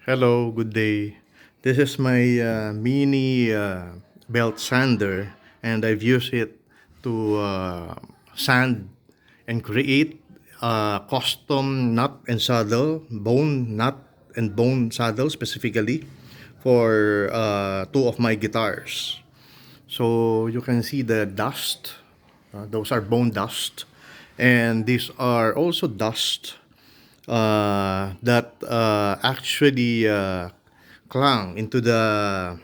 Hello, good day. This is my mini belt sander, and I've used it to sand and create a custom nut and saddle, bone nut and bone saddle specifically for two of my guitars. So you can see the dust. Those are bone dust, and these are also dust that actually clung into the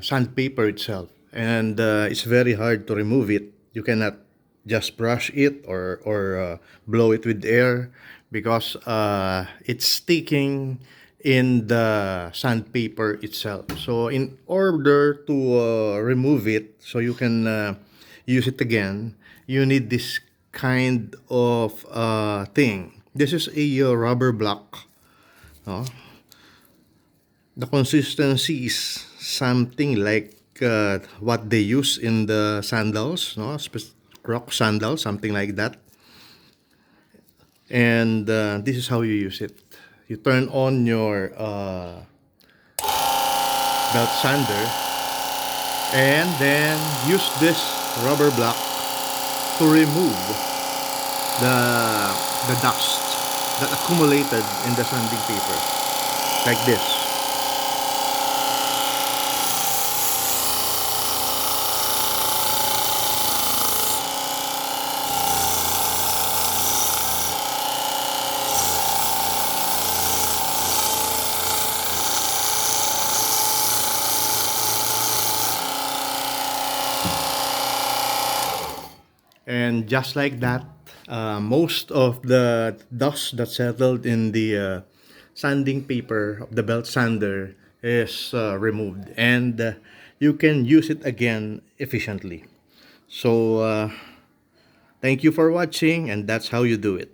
sandpaper itself, and it's very hard to remove it. You cannot just brush it or blow it with air because it's sticking in the sandpaper itself. So in order to remove it, so you can use it again, you need this kind of thing. This is a rubber block. No? The consistency is something like what they use in the sandals, no? Croc sandals, something like that. And this is how you use it. You turn on your belt sander and then use this rubber block to remove the the dust that accumulated in the sanding paper, like this. And just like that, most of the dust that settled in the sanding paper of the belt sander is removed, and you can use it again efficiently. So, thank you for watching, and that's how you do it.